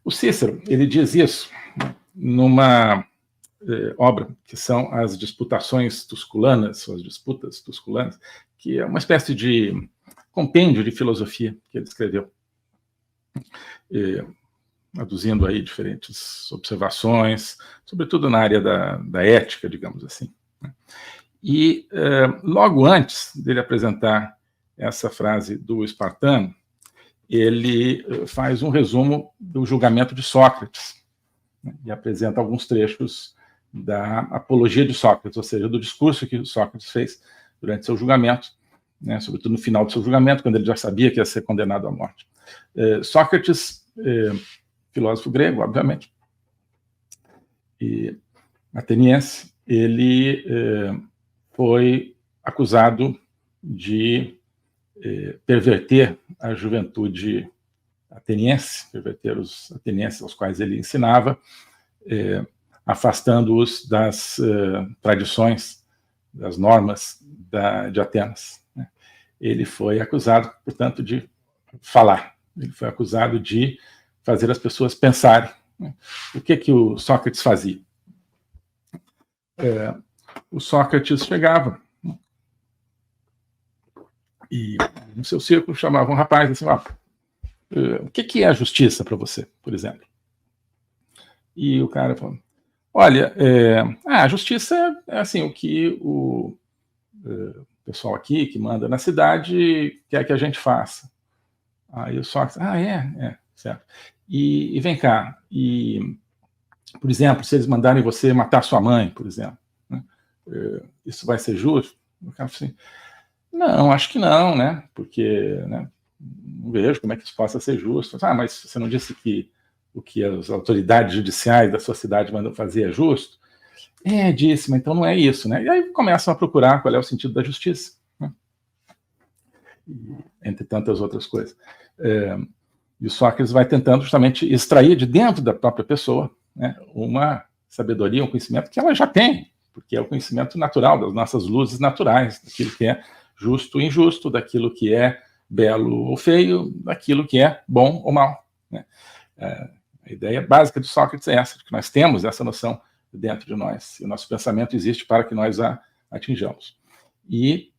O Cícero, ele diz isso, né, numa obra que são as Disputações Tusculanas, ou as Disputas Tusculanas, que é uma espécie de compêndio de filosofia que ele escreveu, aduzindo aí diferentes observações, sobretudo na área da ética, digamos assim. E logo antes dele apresentar essa frase do espartano, ele faz um resumo do julgamento de Sócrates, né, e apresenta alguns trechos da apologia de Sócrates, ou seja, do discurso que Sócrates fez durante seu julgamento, né, sobretudo no final do seu julgamento, quando ele já sabia que ia ser condenado à morte. Sócrates, filósofo grego, obviamente, e ateniense, ele foi acusado de perverter a juventude ateniense, perverter os atenienses aos quais ele ensinava, afastando-os das tradições, das normas de Atenas, né? Ele foi acusado, portanto, de falar, ele foi acusado de fazer as pessoas pensarem, né? O que o Sócrates fazia? O Sócrates chegava, né, e no seu círculo chamava um rapaz assim, o que é a justiça para você, por exemplo? E o cara falou, olha, a justiça é assim, o que o pessoal aqui que manda na cidade quer que a gente faça. Aí o Sócrates, certo. E vem cá, por exemplo, se eles mandarem você matar sua mãe, por exemplo, né, isso vai ser justo? O cara falou assim, não, acho que não, né, porque, né, não vejo como é que isso possa ser justo. Mas você não disse que o que as autoridades judiciais da sua cidade mandam fazer é justo? Disse, mas então não é isso, né? E aí começam a procurar qual é o sentido da justiça, né? Entre tantas outras coisas. E o Sócrates vai tentando justamente extrair de dentro da própria pessoa, né, uma sabedoria, um conhecimento que ela já tem, porque é o conhecimento natural das nossas luzes naturais, daquilo que é justo e injusto, daquilo que é belo ou feio, daquilo que é bom ou mal, né? A ideia básica de Sócrates é essa, de que nós temos essa noção dentro de nós, e o nosso pensamento existe para que nós a atinjamos. E,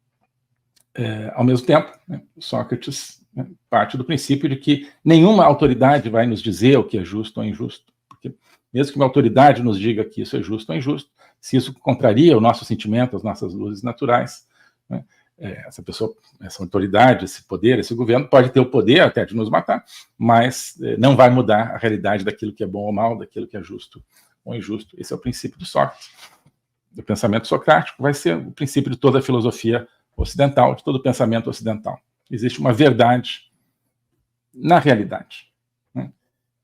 ao mesmo tempo, né, Sócrates, né, parte do princípio de que nenhuma autoridade vai nos dizer o que é justo ou injusto, porque mesmo que uma autoridade nos diga que isso é justo ou injusto, se isso contraria o nosso sentimento, as nossas luzes naturais, né, essa pessoa, essa autoridade, esse poder, esse governo pode ter o poder até de nos matar, mas não vai mudar a realidade daquilo que é bom ou mal, daquilo que é justo ou injusto. Esse é o princípio de Sócrates. O pensamento socrático vai ser o princípio de toda a filosofia ocidental, de todo o pensamento ocidental. Existe uma verdade na realidade, né,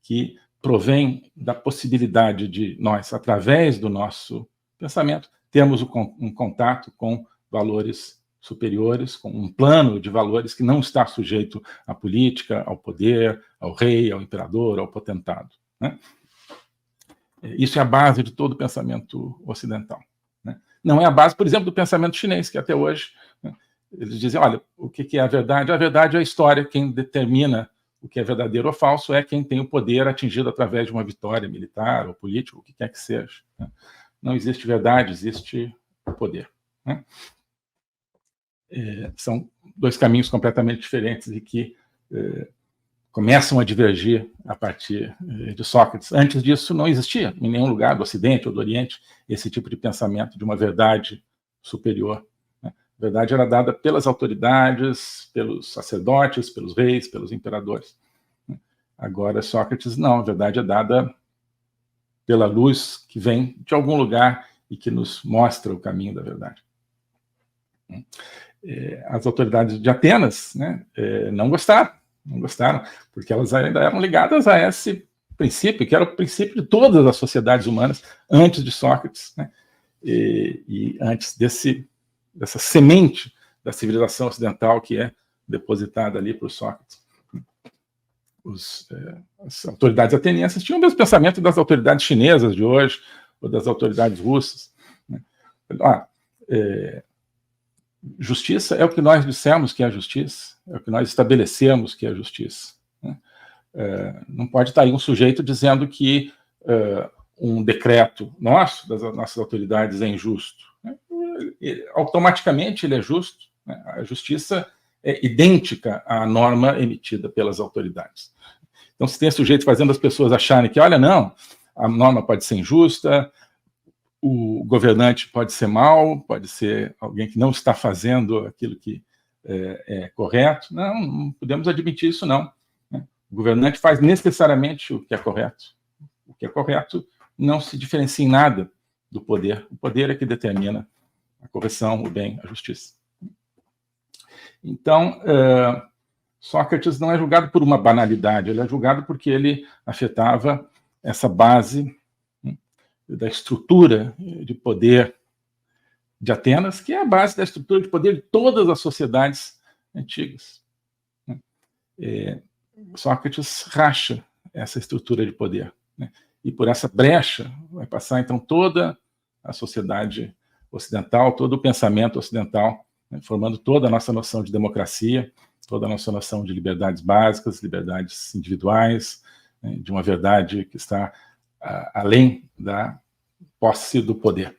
que provém da possibilidade de nós, através do nosso pensamento, termos um contato com valores superiores, com um plano de valores que não está sujeito à política, ao poder, ao rei, ao imperador, ao potentado, né? Isso é a base de todo o pensamento ocidental, né? Não é a base, por exemplo, do pensamento chinês, que até hoje, né, eles dizem, olha, o que é a verdade? A verdade é a história, quem determina o que é verdadeiro ou falso é quem tem o poder atingido através de uma vitória militar ou política, o que quer que seja, né? Não existe verdade, existe poder, né? São dois caminhos completamente diferentes e que começam a divergir a partir de Sócrates. Antes disso, não existia em nenhum lugar do Ocidente ou do Oriente esse tipo de pensamento de uma verdade superior, né? A verdade era dada pelas autoridades, pelos sacerdotes, pelos reis, pelos imperadores. Agora, Sócrates, não, a verdade é dada pela luz que vem de algum lugar e que nos mostra o caminho da verdade. As autoridades de Atenas, né, não gostaram, porque elas ainda eram ligadas a esse princípio, que era o princípio de todas as sociedades humanas, antes de Sócrates, né, e antes dessa semente da civilização ocidental que é depositada ali por Sócrates. As autoridades atenienses tinham o mesmo pensamento das autoridades chinesas de hoje, ou das autoridades russas, né? Justiça é o que nós dissemos que é a justiça, é o que nós estabelecemos que é a justiça, né? Não pode estar aí um sujeito dizendo que um decreto nosso, das nossas autoridades, é injusto. Automaticamente ele é justo, né? A justiça é idêntica à norma emitida pelas autoridades. Então, se tem sujeito fazendo as pessoas acharem que, olha, não, a norma pode ser injusta, o governante pode ser mau, pode ser alguém que não está fazendo aquilo que é correto, não podemos admitir isso, não. O governante faz necessariamente o que é correto. O que é correto não se diferencia em nada do poder. O poder é que determina a correção, o bem, a justiça. Então, Sócrates não é julgado por uma banalidade, ele é julgado porque ele afetava essa base da estrutura de poder de Atenas, que é a base da estrutura de poder de todas as sociedades antigas. Sócrates racha essa estrutura de poder, né? E por essa brecha vai passar, então, toda a sociedade ocidental, todo o pensamento ocidental, né, formando toda a nossa noção de democracia, toda a nossa noção de liberdades básicas, liberdades individuais, né, de uma verdade que está além da posse do poder.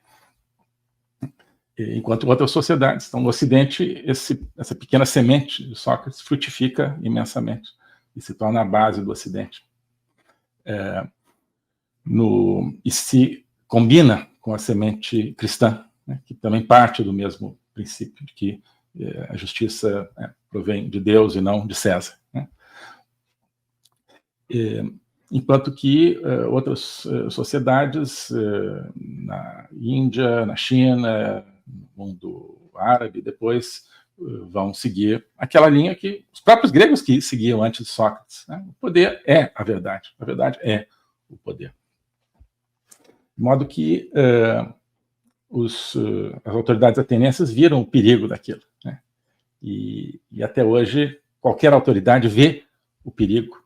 Enquanto outras sociedades, então, no Ocidente, essa pequena semente de Sócrates frutifica imensamente e se torna a base do Ocidente. E se combina com a semente cristã, né, que também parte do mesmo princípio, de que a justiça provém de Deus e não de César, né? Enquanto que outras sociedades, na Índia, na China, no mundo árabe, depois vão seguir aquela linha que os próprios gregos que seguiam antes de Sócrates, né? O poder é a verdade é o poder. De modo que as autoridades atenienses viram o perigo daquilo, né? E até hoje qualquer autoridade vê o perigo,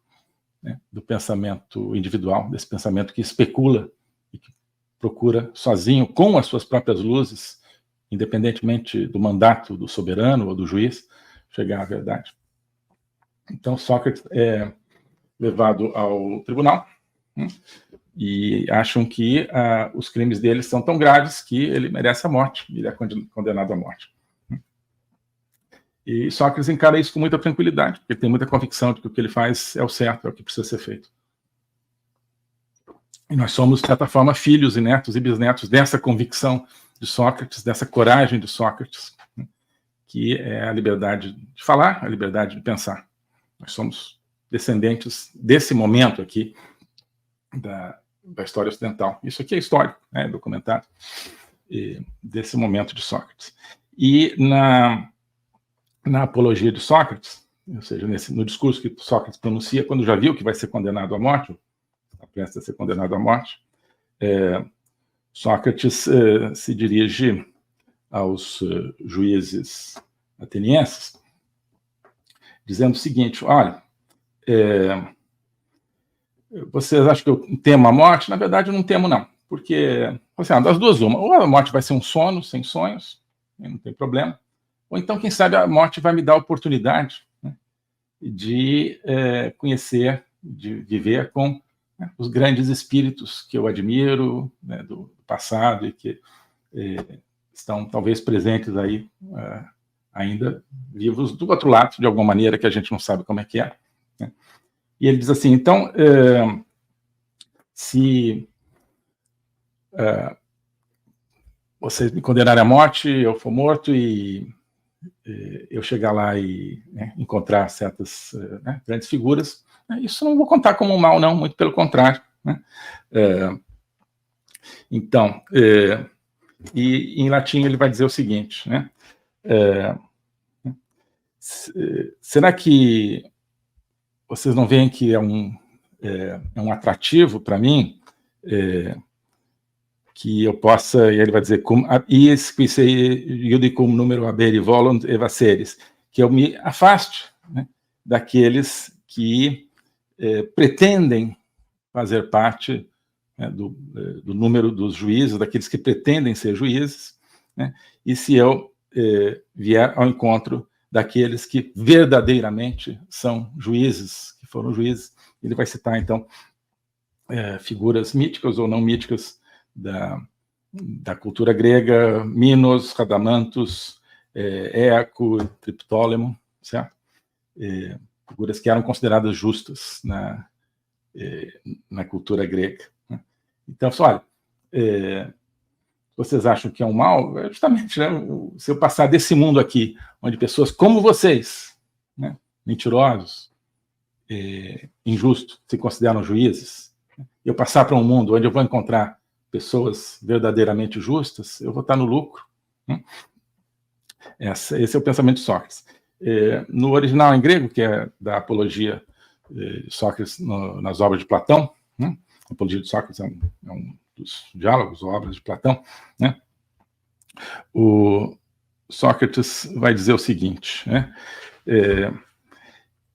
né, do pensamento individual, desse pensamento que especula e que procura sozinho, com as suas próprias luzes, independentemente do mandato do soberano ou do juiz, chegar à verdade. Então Sócrates é levado ao tribunal, né, e acham que os crimes dele são tão graves que ele merece a morte, ele é condenado à morte. E Sócrates encara isso com muita tranquilidade, porque ele tem muita convicção de que o que ele faz é o certo, é o que precisa ser feito. E nós somos, de certa forma, filhos e netos e bisnetos dessa convicção de Sócrates, dessa coragem de Sócrates, né, que é a liberdade de falar, a liberdade de pensar. Nós somos descendentes desse momento aqui da história ocidental. Isso aqui é histórico, né, documentado, desse momento de Sócrates. E na apologia de Sócrates, ou seja, no discurso que Sócrates pronuncia quando já viu que vai ser condenado à morte, está prestes a ser condenado à morte, Sócrates se dirige aos juízes atenienses, dizendo o seguinte: olha, vocês acham que eu temo a morte? Na verdade, eu não temo, não, porque assim, das duas, uma, ou a morte vai ser um sono sem sonhos, não tem problema, ou então, quem sabe, a morte vai me dar a oportunidade, né, de conhecer, de viver com, né, os grandes espíritos que eu admiro, né, do passado e que estão talvez presentes aí, ainda vivos do outro lado, de alguma maneira que a gente não sabe como é que é, né? E ele diz assim: então, se vocês me condenarem à morte, eu for morto e eu chegar lá e, né, encontrar certas, né, grandes figuras, né, isso não vou contar como um mal, não, muito pelo contrário, né? Então, e em latim ele vai dizer o seguinte, né? Será que vocês não veem que é um atrativo para mim, que eu possa, e ele vai dizer, número haberi volunt evaceres, que eu me afaste, né, daqueles que pretendem fazer parte, né, do número dos juízes, daqueles que pretendem ser juízes, né, e se eu vier ao encontro daqueles que verdadeiramente são juízes, que foram juízes. Ele vai citar, então, figuras míticas ou não míticas da cultura grega: Minos, Radamanthus, Éaco, Triptólemo, certo? Figuras que eram consideradas justas na cultura grega, né? Então, olha, vocês acham que é um mal? Justamente, né, se eu passar desse mundo aqui, onde pessoas como vocês, né, mentirosos, injustos, se consideram juízes, eu passar para um mundo onde eu vou encontrar pessoas verdadeiramente justas, eu vou estar no lucro, né? Esse é o pensamento de Sócrates. No original em grego, que é da Apologia de Sócrates nas obras de Platão, né? A Apologia de Sócrates é um dos diálogos, obras de Platão, né? O Sócrates vai dizer o seguinte, né?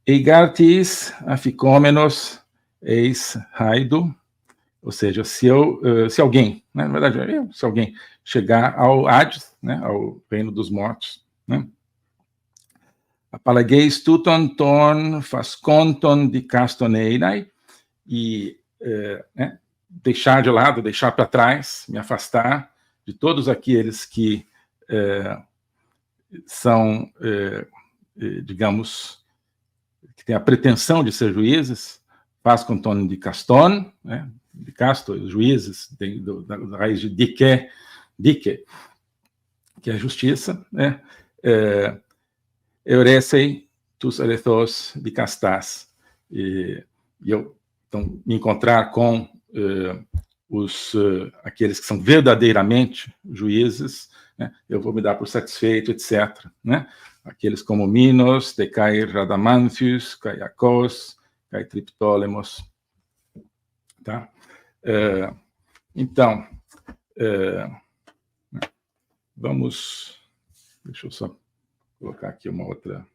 Eigartis aficômenos eis raido, ou seja, se alguém, né, na verdade, se alguém chegar ao Hades, né, ao reino dos mortos, né, apalageis tuton ton fasconton de castoneinai, e né, deixar de lado, deixar para trás, me afastar de todos aqueles que são, digamos, que têm a pretensão de ser juízes, fasconton de caston, né, de casto, juízes, da raiz de dike, que é a justiça, né? Euresei tus erethos de castas. E eu, então, me encontrar com aqueles que são verdadeiramente juízes, né? Eu vou me dar por satisfeito, etc., né? Aqueles como Minos, Decai Radamanthus, Caiacos, Cai Triptólemos, tá? Então, vamos... Deixa eu só colocar aqui uma outra...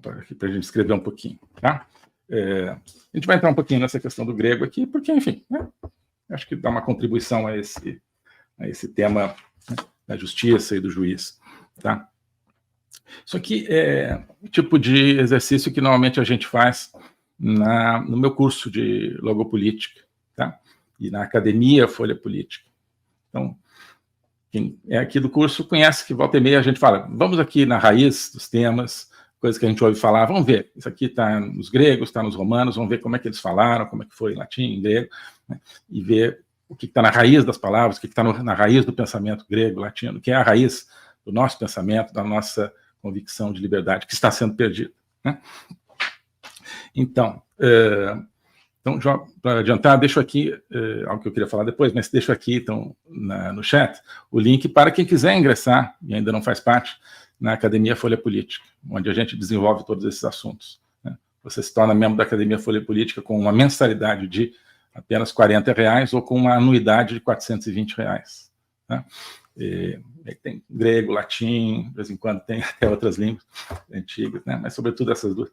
para a gente escrever um pouquinho, tá? A gente vai entrar um pouquinho nessa questão do grego aqui, porque, enfim, né, acho que dá uma contribuição a esse tema, né, da justiça e do juiz, tá? Isso aqui é o tipo de exercício que normalmente a gente faz no meu curso de logopolítica, tá? E na Academia Folha Política. Então, quem é aqui do curso conhece que volta e meia a gente fala, vamos aqui na raiz dos temas, coisas que a gente ouve falar, vamos ver, isso aqui está nos gregos, está nos romanos, vamos ver como é que eles falaram, como é que foi em latim, em grego, né? E ver o que está na raiz das palavras, o que está na raiz do pensamento grego, latino, que é a raiz do nosso pensamento, da nossa convicção de liberdade, que está sendo perdida, né? Então, para adiantar, deixo aqui algo que eu queria falar depois, mas deixo aqui, então, no chat, o link para quem quiser ingressar, e ainda não faz parte, na Academia Folha Política, onde a gente desenvolve todos esses assuntos, né? Você se torna membro da Academia Folha Política com uma mensalidade de apenas R$40 ou com uma anuidade de R$420, tá? Tem grego, latim, de vez em quando tem até outras línguas antigas, né? Mas sobretudo essas duas.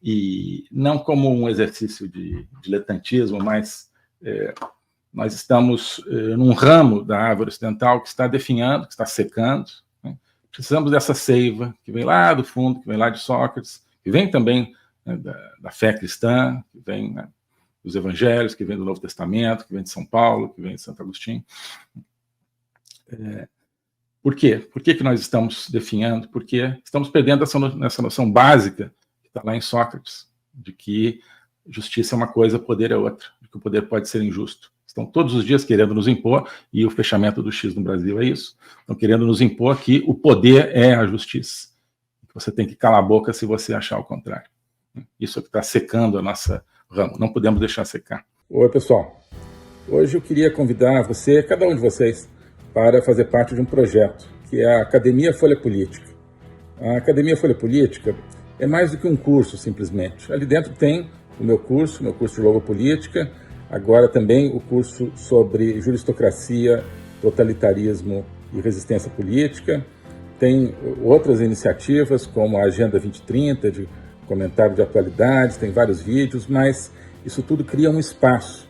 E não como um exercício de diletantismo, mas nós estamos num ramo da árvore ocidental que está definhando, que está secando, né? Precisamos dessa seiva que vem lá do fundo, que vem lá de Sócrates, que vem também, né, da fé cristã, que vem, né, dos evangelhos, que vem do Novo Testamento, que vem de São Paulo, que vem de Santo Agostinho. Por quê? Por que nós estamos definhando? Porque estamos perdendo essa noção básica que está lá em Sócrates, de que justiça é uma coisa, poder é outra, de que o poder pode ser injusto. Estão todos os dias querendo nos impor, e o fechamento do X no Brasil é isso, estão querendo nos impor que o poder é a justiça. Você tem que calar a boca se você achar o contrário. Isso é que está secando a nossa ramo, não podemos deixar secar. Oi, pessoal. Hoje eu queria convidar você, cada um de vocês, para fazer parte de um projeto, que é a Academia Folha Política. A Academia Folha Política é mais do que um curso, simplesmente. Ali dentro tem o meu curso de logopolítica, agora também o curso sobre juristocracia, totalitarismo e resistência política. Tem outras iniciativas, como a Agenda 2030, de comentário de atualidades, tem vários vídeos, mas isso tudo cria um espaço.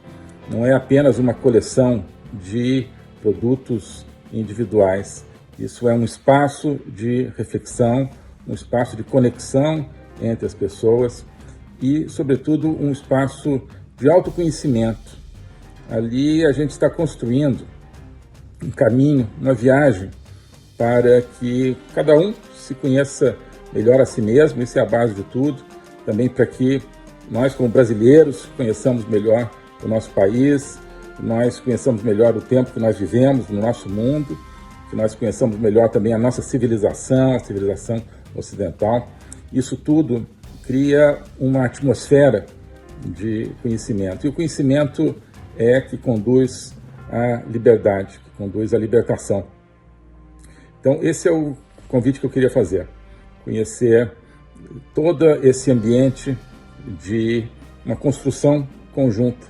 Não é apenas uma coleção de produtos individuais. Isso é um espaço de reflexão, um espaço de conexão entre as pessoas e, sobretudo, um espaço de autoconhecimento. Ali a gente está construindo um caminho, uma viagem para que cada um se conheça melhor a si mesmo, isso é a base de tudo, também para que nós, como brasileiros, conheçamos melhor o nosso país, nós conheçamos melhor o tempo que nós vivemos no nosso mundo, que nós conheçamos melhor também a nossa civilização, a civilização ocidental. Isso tudo cria uma atmosfera de conhecimento. E o conhecimento é que conduz à liberdade, que conduz à libertação. Então, esse é o convite que eu queria fazer. Conhecer todo esse ambiente de uma construção conjunta.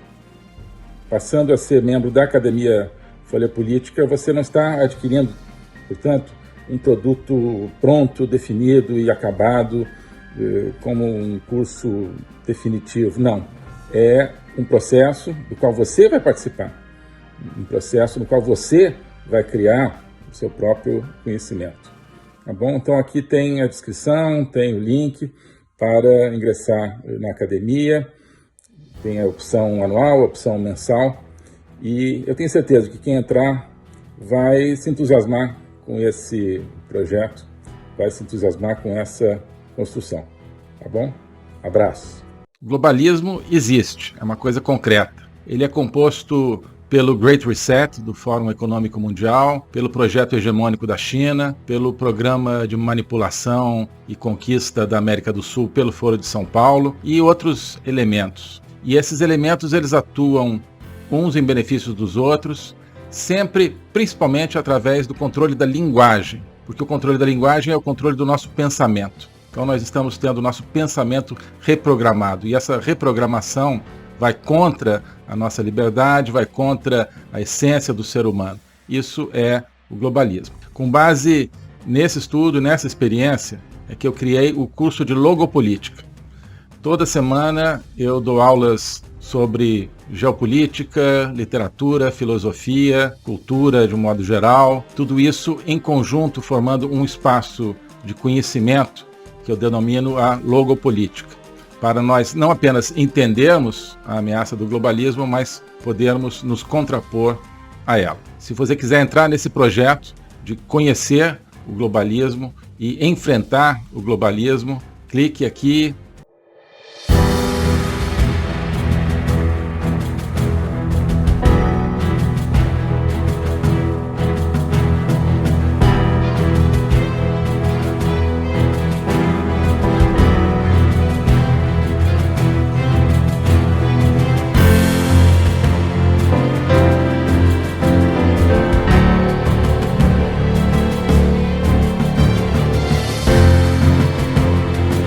Passando a ser membro da Academia Folha Política, você não está adquirindo, portanto, um produto pronto, definido e acabado, como um curso definitivo. Não. É um processo do qual você vai participar, um processo no qual você vai criar o seu próprio conhecimento. Tá bom? Então aqui tem a descrição, tem o link para ingressar na academia, tem a opção anual, a opção mensal, e eu tenho certeza que quem entrar vai se entusiasmar com esse projeto, vai se entusiasmar com essa construção. Tá bom? Abraço. O globalismo existe, é uma coisa concreta. Ele é composto pelo Great Reset, do Fórum Econômico Mundial, pelo projeto hegemônico da China, pelo programa de manipulação e conquista da América do Sul pelo Foro de São Paulo e outros elementos. E esses elementos eles atuam uns em benefício dos outros, sempre, principalmente através do controle da linguagem, porque o controle da linguagem é o controle do nosso pensamento. Então nós estamos tendo o nosso pensamento reprogramado, e essa reprogramação vai contra a nossa liberdade, vai contra a essência do ser humano. Isso é o globalismo. Com base nesse estudo, nessa experiência, é que eu criei o curso de Logopolítica. Toda semana eu dou aulas sobre geopolítica, literatura, filosofia, cultura de um modo geral, tudo isso em conjunto formando um espaço de conhecimento que eu denomino a logopolítica, para nós não apenas entendermos a ameaça do globalismo, mas podermos nos contrapor a ela. Se você quiser entrar nesse projeto de conhecer o globalismo e enfrentar o globalismo, clique aqui